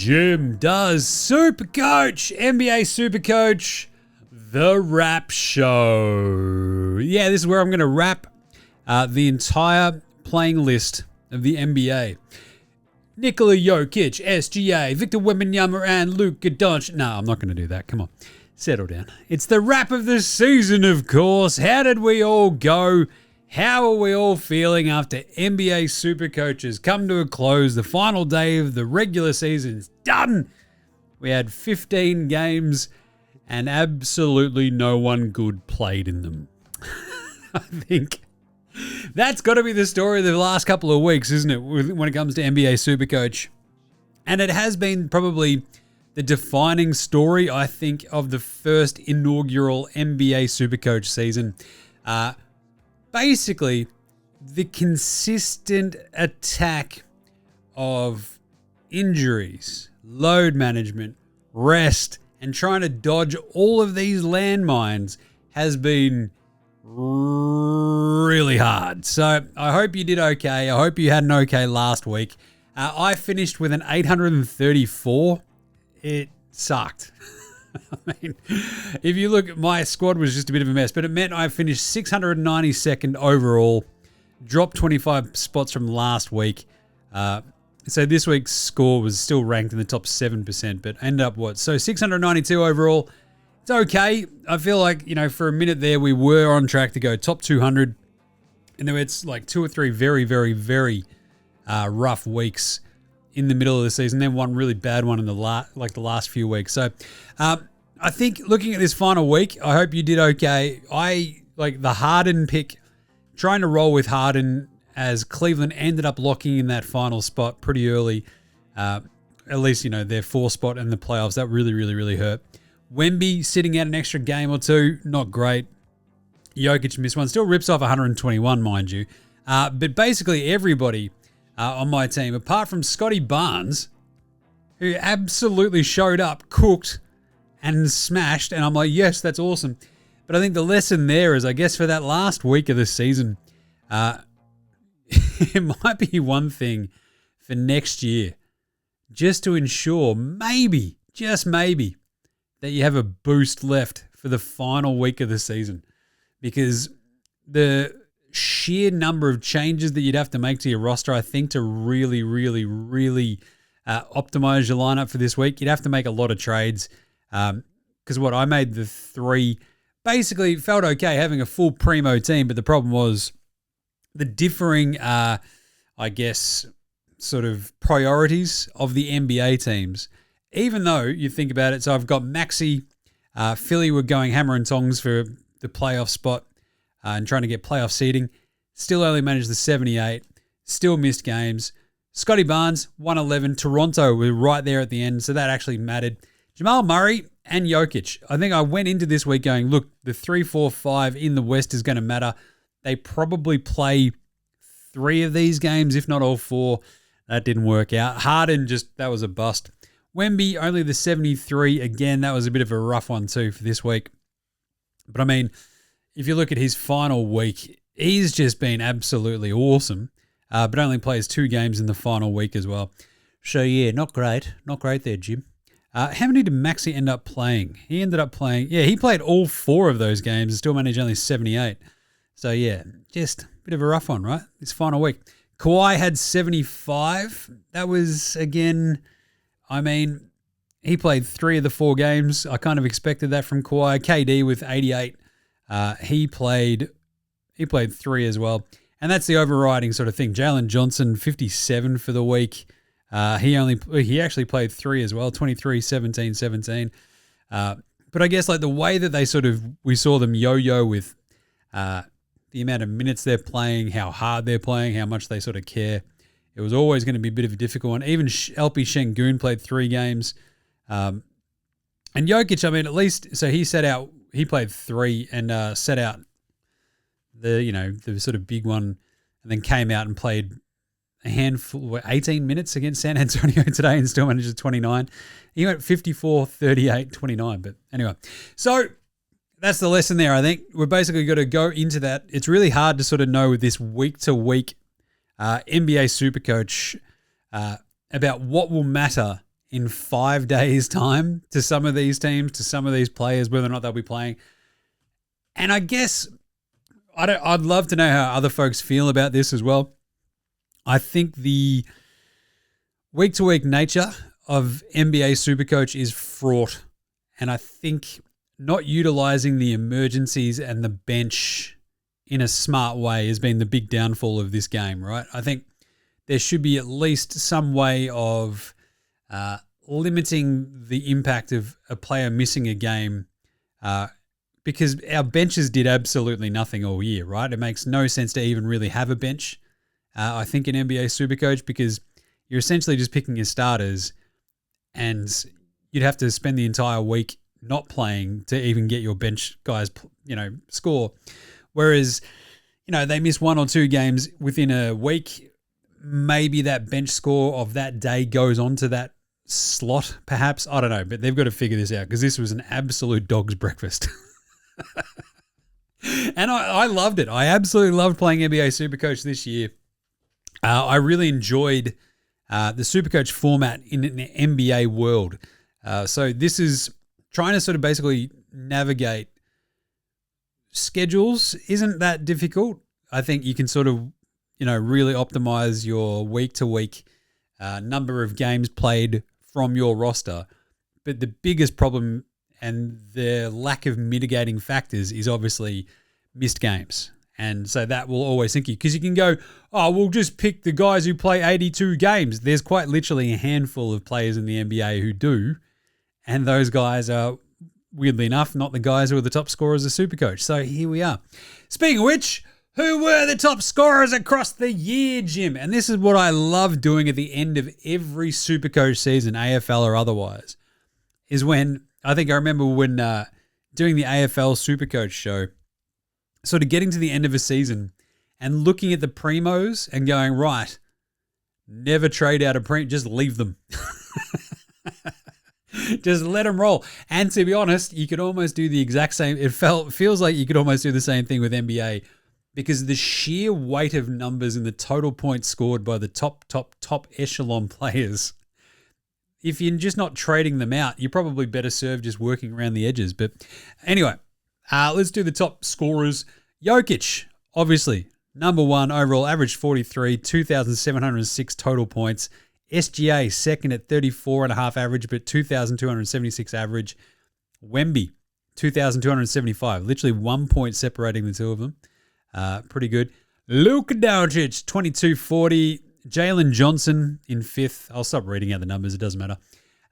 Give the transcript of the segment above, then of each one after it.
Jim Does SuperCoach, NBA Supercoach, the Wrap Show. Yeah, this is where I'm going to wrap the entire playing list of the NBA. Nikola Jokic, SGA, Victor Wembanyama, and Luka Doncic. No, I'm not going to do that. Come on, settle down. It's the wrap of the season, of course. How did we all go? How are we all feeling after NBA Supercoach has come to a close? The final day of the regular season's done. We had 15 games and absolutely no one good played in them. I think that's got to be the story of the last couple of weeks, isn't it, when it comes to NBA Supercoach? And it has been probably the defining story, I think, of the first inaugural NBA Supercoach season. Basically, the consistent attack of injuries, load management, rest, and trying to dodge all of these landmines has been really hard. So I hope you did okay. I hope you had an okay last week. I finished with an 834. It sucked. I mean, if you look, my squad was just a bit of a mess, but it meant I finished 692nd overall, dropped 25 spots from last week. So this week's score was still ranked in the top 7%, but ended up what? So 692 overall. It's okay. I feel like, for a minute there, we were on track to go top 200. And then it's like 2 or 3 very, very, very rough weeks in the middle of the season, then one really bad one in the last few weeks. So I think looking at this final week, I hope you did okay. I like the Harden pick, trying to roll with Harden as Cleveland ended up locking in that final spot pretty early. At least, their 4 spot in the playoffs. That really, really, really hurt. Wemby sitting out an extra game or two, not great. Jokic missed one. Still rips off 121, mind you. But basically everybody on my team, apart from Scotty Barnes, who absolutely showed up, cooked, and smashed. And I'm like, yes, that's awesome. But I think the lesson there is, I guess, for that last week of the season, it might be one thing for next year, just to ensure maybe, just maybe, that you have a boost left for the final week of the season. Because the sheer number of changes that you'd have to make to your roster, I think, to really, really, really optimize your lineup for this week, you'd have to make a lot of trades. Because I made the 3, basically felt okay having a full primo team, but the problem was the differing, sort of priorities of the NBA teams. Even though you think about it, so I've got Maxey, Philly were going hammer and tongs for the playoff spot and trying to get playoff seeding. Still only managed the 78. Still missed games. Scotty Barnes, 111. Toronto were right there at the end, so that actually mattered. Jamal Murray and Jokic. I think I went into this week going, look, the 3, 4, 5 in the West is going to matter. They probably play 3 of these games, if not all 4. That didn't work out. Harden, that was a bust. Wemby, only the 73. Again, that was a bit of a rough one too for this week. But I mean, if you look at his final week, he's just been absolutely awesome, but only plays 2 games in the final week as well. So yeah, not great. Not great there, Jim. How many did Maxey end up playing? He ended up playing, he played all 4 of those games and still managed only 78. So yeah, just a bit of a rough one, right? This final week. Kawhi had 75. That was, again, he played 3 of the 4 games. I kind of expected that from Kawhi. KD with 88. He played 3 as well. And that's the overriding sort of thing. Jalen Johnson, 57 for the week. He actually played 3 as well, 23, 17, 17. But I guess the way that they we saw them yo-yo with the amount of minutes they're playing, how hard they're playing, how much they sort of care. It was always going to be a bit of a difficult one. Even LP Şengün played 3 games. And Jokic, at least, so he played 3 and set out the sort of big one, and then came out and played a handful, 18 minutes against San Antonio today and still managed 29. He went 54, 38, 29. But anyway, so that's the lesson there, I think. We're basically got to go into that. It's really hard to sort of know with this week-to-week NBA Supercoach about what will matter in 5 days' time to some of these teams, to some of these players, whether or not they'll be playing. And I guess I'd love to know how other folks feel about this as well. I think the week-to-week nature of NBA Supercoach is fraught. And I think not utilizing the emergencies and the bench in a smart way has been the big downfall of this game, right? I think there should be at least some way of limiting the impact of a player missing a game because our benches did absolutely nothing all year, right? It makes no sense to even really have a bench, I think, in NBA Supercoach because you're essentially just picking your starters and you'd have to spend the entire week not playing to even get your bench guys, score. Whereas, they miss 1 or 2 games within a week. Maybe that bench score of that day goes onto that slot, perhaps. I don't know, but they've got to figure this out because this was an absolute dog's breakfast. And I loved it. I absolutely loved playing NBA Supercoach this year. I really enjoyed the Supercoach format in the NBA world. So this is trying to sort of basically navigate schedules isn't that difficult. I think you can sort of, really optimize your week-to-week number of games played from your roster. But the biggest problem and the lack of mitigating factors is obviously missed games. And so that will always sink you because you can go, we'll just pick the guys who play 82 games. There's quite literally a handful of players in the NBA who do. And those guys are, weirdly enough, not the guys who are the top scorers of Supercoach. So here we are. Speaking of which, who were the top scorers across the year, Jim? And this is what I love doing at the end of every Supercoach season, AFL or otherwise, is when, I remember when doing the AFL Supercoach show, sort of getting to the end of a season and looking at the primos and going, right, never trade out a prem, just leave them. Just let them roll. And to be honest, you could almost do the exact same. Feels like you could almost do the same thing with NBA because the sheer weight of numbers in the total points scored by the top echelon players. If you're just not trading them out, you're probably better served just working around the edges. But anyway, let's do the top scorers. Jokic, obviously, number 1 overall, average 43, 2,706 total points. SGA, second at 34.5 average, but 2,276 average. Wemby, 2,275. Literally 1 point separating the two of them. Pretty good. Luka Doncic, 2,240. Jalen Johnson in 5th. I'll stop reading out the numbers. It doesn't matter.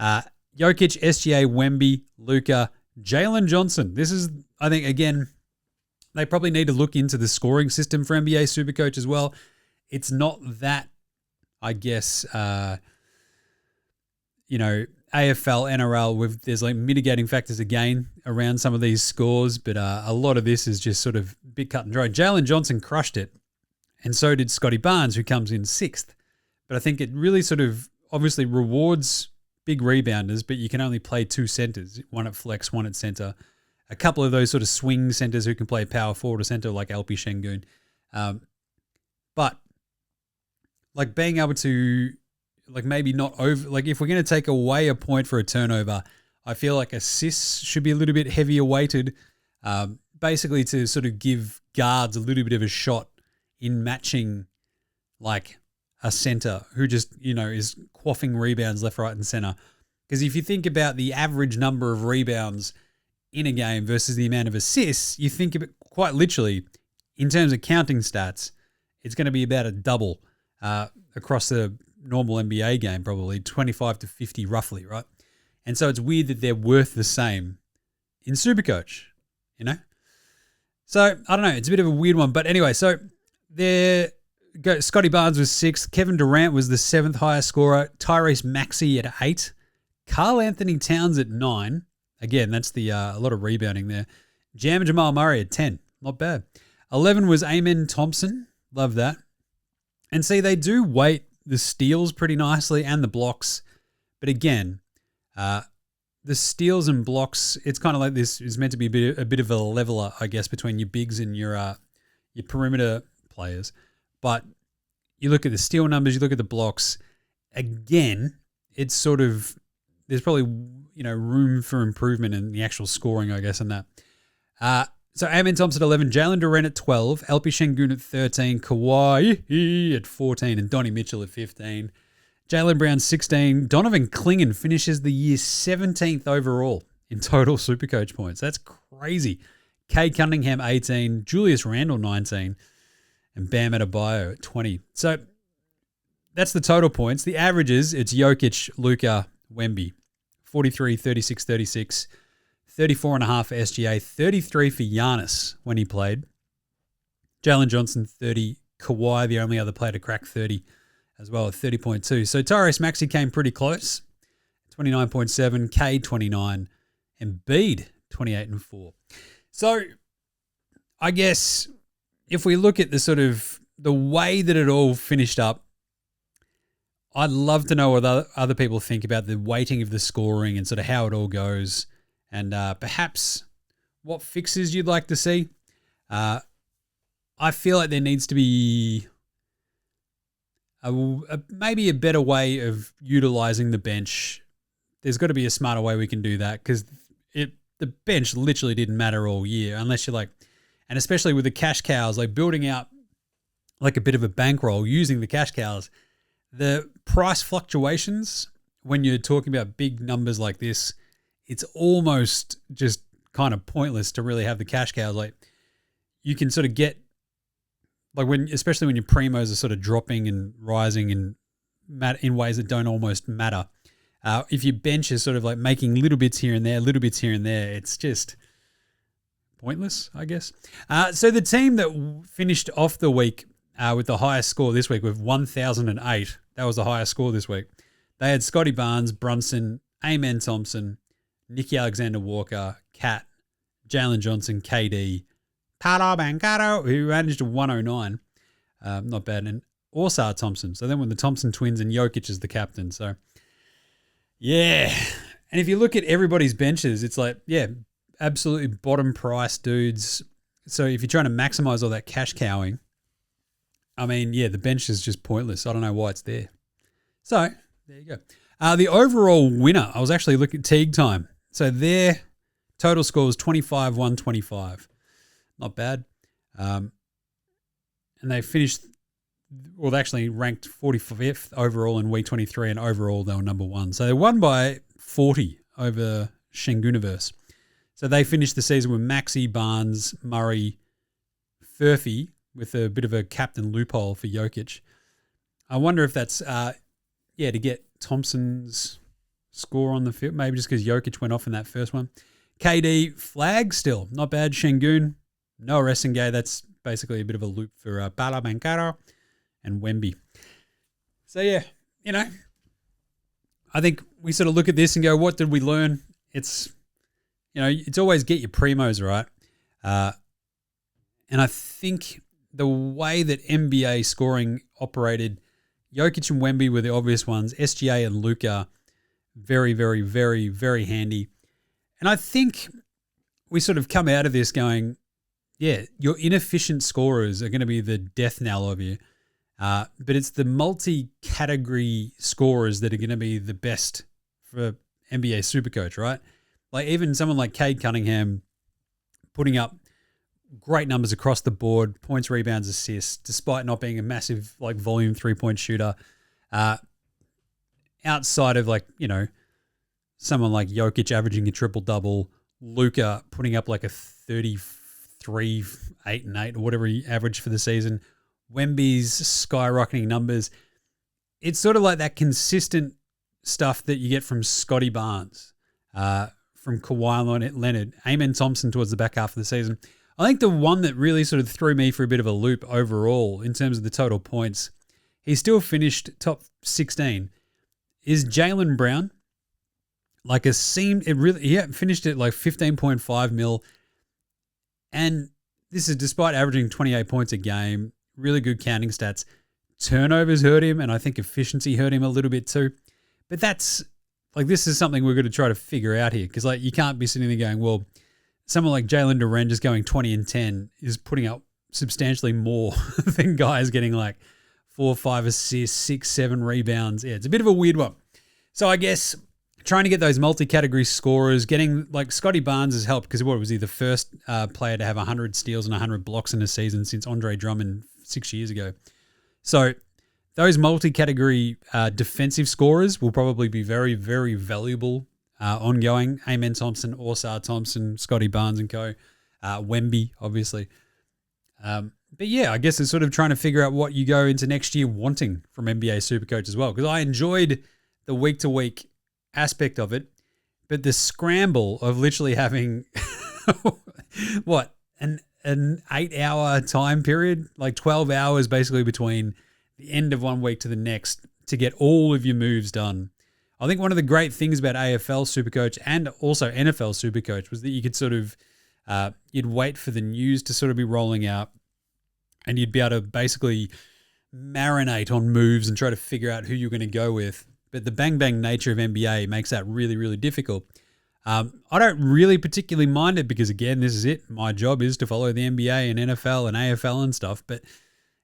Jokic, SGA, Wemby, Luka, Jalen Johnson. This is, I think, again, they probably need to look into the scoring system for NBA Supercoach as well. It's not that, I guess, AFL, NRL, there's like mitigating factors again around some of these scores, but a lot of this is just sort of a bit cut and dry. Jalen Johnson crushed it, and so did Scotty Barnes, who comes in 6th. But I think it really sort of obviously rewards big rebounders, but you can only play 2 centers, one at flex, one at center. A couple of those sort of swing centers who can play power forward or center like Alpi Şengün. But like being able to, like maybe not over, like if we're going to take away a point for a turnover, I feel like assists should be a little bit heavier weighted, basically to sort of give guards a little bit of a shot in matching like a center who just, is quaffing rebounds left, right, and center. Because if you think about the average number of rebounds in a game versus the amount of assists, you think of it quite literally in terms of counting stats, it's going to be about a double across the normal NBA game, probably 25 to 50 roughly, right? And so it's weird that they're worth the same in Supercoach, So I don't know. It's a bit of a weird one. But anyway, so Scotty Barnes was 6th. Kevin Durant was the 7th highest scorer. Tyrese Maxey at 8. Karl Anthony Towns at 9. Again, that's the a lot of rebounding there. Jamal Murray at 10. Not bad. 11 was Amen Thompson. Love that. And see, they do weight the steals pretty nicely and the blocks. But again, the steals and blocks, it's kind of like this is meant to be a bit of a leveler, I guess, between your bigs and your perimeter players. But you look at the steal numbers, you look at the blocks. Again, it's sort of there's probably, room for improvement in the actual scoring, I guess, in that. So Amen Thompson at 11, Jalen Duren at 12, LP Şengün at 13, Kawhi at 14, and Donnie Mitchell at 15. Jaylen Brown 16. Donovan Clingan finishes the year 17th overall in total Supercoach points. That's crazy. Cade Cunningham 18, Julius Randle 19, and Bam Adebayo at 20. So that's the total points. The averages, it's Jokic, Luka, Wemby, 43, 36, 36, 34.5 for SGA, 33 for Giannis when he played. Jalen Johnson 30, Kawhi, the only other player to crack 30 as well at 30.2. So Tyrese Maxey came pretty close, 29.7, Cade 29, and Embiid 28 and 4. So I guess if we look at the sort of the way that it all finished up, I'd love to know what other people think about the weighting of the scoring and sort of how it all goes, and perhaps what fixes you'd like to see. I feel like there needs to be maybe a better way of utilizing the bench. There's got to be a smarter way we can do that, because the bench literally didn't matter all year, unless you're like, and especially with the cash cows, like building out like a bit of a bankroll using the cash cows. The price fluctuations, when you're talking about big numbers like this, it's almost just kind of pointless to really have the cash cows. Like, you can sort of get, like, especially when your primos are sort of dropping and rising in ways that don't almost matter. If your bench is sort of like making little bits here and there, it's just pointless, I guess. So the team that finished off the week with the highest score this week with 1,008, that was the highest score this week. They had Scotty Barnes, Brunson, Amen Thompson, Nicky Alexander-Walker, Cat, Jalen Johnson, KD, Paolo Banchero, who managed a 109. Not bad. And Osar Thompson. So then when the Thompson twins and Jokic is the captain. So, yeah. And if you look at everybody's benches, it's like, yeah, absolutely bottom price dudes. So if you're trying to maximize all that cash cowing, I mean, yeah, the bench is just pointless. I don't know why it's there. So there you go. The overall winner, I was actually looking at Teague Time. So their total score was 25-125. Not bad. And they finished, well, they actually ranked 45th overall in week 23, and overall they were number 1. So they won by 40 over Şengünverse. So they finished the season with Maxey, Barnes, Murray, Furphy, with a bit of a captain loophole for Jokic. I wonder if that's, to get Thompson's score on the field, maybe just because Jokic went off in that first one. KD, flag still, not bad. Şengün, no resting gay. That's basically a bit of a loop for Paolo Banchero and Wemby. So, yeah, I think we sort of look at this and go, what did we learn? It's, it's always get your primos right. And I think the way that NBA scoring operated, Jokic and Wemby were the obvious ones. SGA and Luka, very, very, very, very handy. And I think we sort of come out of this going, yeah, your inefficient scorers are going to be the death knell of you. But it's the multi-category scorers that are going to be the best for NBA Supercoach, right? Like even someone like Cade Cunningham putting up great numbers across the board, points, rebounds, assists, despite not being a massive like volume 3-point shooter. Outside of someone like Jokic averaging a triple-double, Luka putting up like a 33, 8 and 8 or whatever he averaged for the season, Wemby's skyrocketing numbers. It's sort of like that consistent stuff that you get from Scotty Barnes, from Kawhi Leonard, Amen Thompson towards the back half of the season. I think the one that really sort of threw me for a bit of a loop overall in terms of the total points, he still finished top 16, is Jaylen Brown. He finished at like 15.5 mil. And this is despite averaging 28 points a game, really good counting stats. Turnovers hurt him, and I think efficiency hurt him a little bit too. But that's this is something we're going to try to figure out here, because you can't be sitting there going, well, someone like Jalen Duren just going 20 and 10 is putting up substantially more than guys getting 4 or 5 assists, 6, 7 rebounds. Yeah, it's a bit of a weird one. So I guess trying to get those multi-category scorers, getting like Scotty Barnes has helped because was he the first player to have 100 steals and 100 blocks in a season since Andre Drummond 6 years ago. So those multi-category defensive scorers will probably be very, very valuable ongoing. Amen Thompson, Orsar Thompson, Scotty Barnes and co. Wemby, obviously. But yeah, I guess it's sort of trying to figure out what you go into next year wanting from NBA Supercoach as well. Because I enjoyed the week-to-week aspect of it, but the scramble of literally having, what, an 8-hour time period, like 12 hours basically between the end of one week to the next to get all of your moves done. I think one of the great things about AFL Supercoach and also NFL Supercoach was that you could sort of, you'd wait for the news to sort of be rolling out and you'd be able to basically marinate on moves and try to figure out who you're going to go with. But the bang-bang nature of NBA makes that really, really difficult. I don't really particularly mind it because, again, this is it. My job is to follow the NBA and NFL and AFL and stuff. But,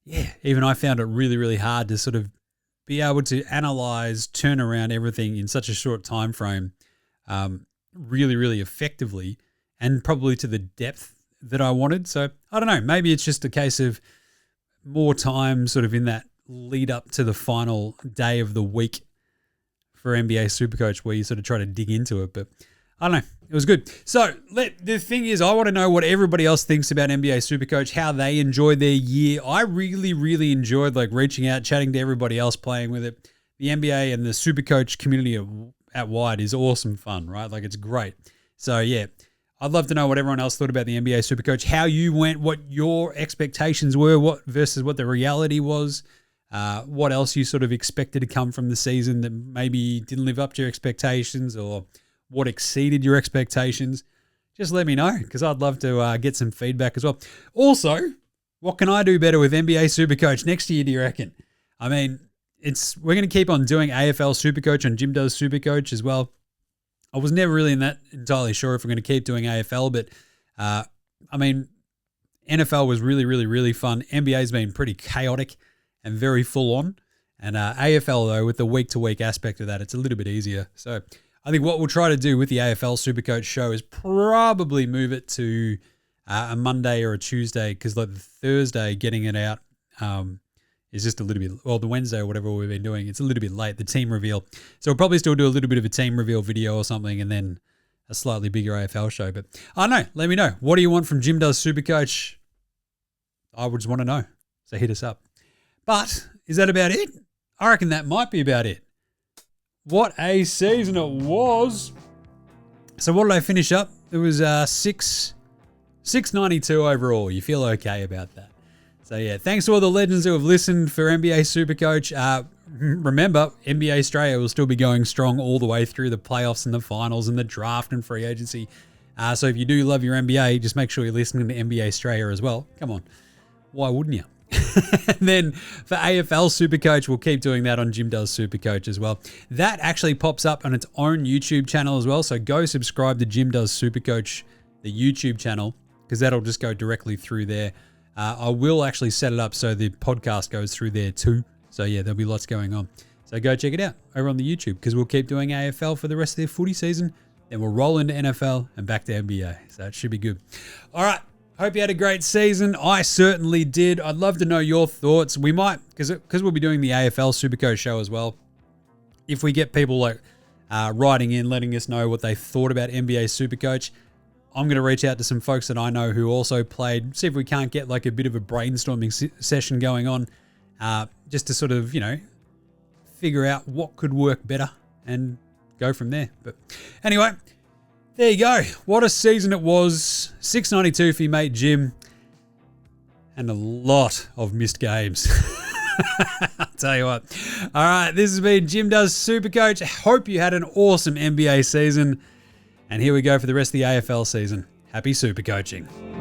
yeah, even I found it really, really hard to sort of be able to analyze, turn around everything in such a short time frame really, really effectively and probably to the depth that I wanted. So, I don't know. Maybe it's just a case of more time sort of in that lead up to the final day of the week for NBA Supercoach where you sort of try to dig into it. But I don't know. It was good. So the thing is, I want to know what everybody else thinks about NBA Supercoach, how they enjoyed their year. I really, really enjoyed like reaching out, chatting to everybody else playing with it. The NBA and the Supercoach community at wide is awesome fun, right? Like it's great. So yeah, I'd love to know what everyone else thought about the NBA Supercoach, how you went, what your expectations were, what versus what the reality was. What else you sort of expected to come from the season that maybe didn't live up to your expectations or what exceeded your expectations. Just let me know because I'd love to get some feedback as well. Also, what can I do better with NBA Supercoach next year, do you reckon? I mean, we're going to keep on doing AFL Supercoach on Jim Does SuperCoach as well. I was never really entirely sure if we're going to keep doing AFL, but I mean, NFL was really, really, really fun. NBA's been pretty chaotic and very full on. And AFL, though, with the week-to-week aspect of that, it's a little bit easier. So I think what we'll try to do with the AFL Supercoach show is probably move it to a Monday or a Tuesday because like the Thursday getting it out is just a little bit, well, the Wednesday or whatever we've been doing, it's a little bit late, the team reveal. So we'll probably still do a little bit of a team reveal video or something and then a slightly bigger AFL show. But I don't know. Let me know. What do you want from Jim Does SuperCoach? I would just want to know. So hit us up. But is that about it? I reckon that might be about it. What a season it was. So what did I finish up? It was 692 overall. You feel okay about that. So yeah, thanks to all the legends who have listened for NBA Supercoach. Remember, NBA Straya will still be going strong all the way through the playoffs and the finals and the draft and free agency. So if you do love your NBA, just make sure you're listening to NBA Straya as well. Come on. Why wouldn't you? And then for AFL Supercoach, we'll keep doing that on Jim Does SuperCoach as well. That actually pops up on its own YouTube channel as well. So go subscribe to Jim Does SuperCoach, the YouTube channel, because that'll just go directly through there. I will actually set it up so the podcast goes through there too. So yeah, there'll be lots going on. So go check it out over on the YouTube because we'll keep doing AFL for the rest of the footy season. Then we'll roll into NFL and back to NBA. So it should be good. All right. Hope you had a great season. I certainly did. I'd love to know your thoughts. We might, because we'll be doing the AFL Supercoach show as well. If we get people like writing in, letting us know what they thought about NBA Supercoach, I'm going to reach out to some folks that I know who also played, see if we can't get like a bit of a brainstorming session going on, just to sort of, figure out what could work better and go from there. But anyway, there you go. What a season it was. 692 for your mate Jim. And a lot of missed games. I'll tell you what. All right, this has been Jim Does SuperCoach. Hope you had an awesome NBA season. And here we go for the rest of the AFL season. Happy Supercoaching.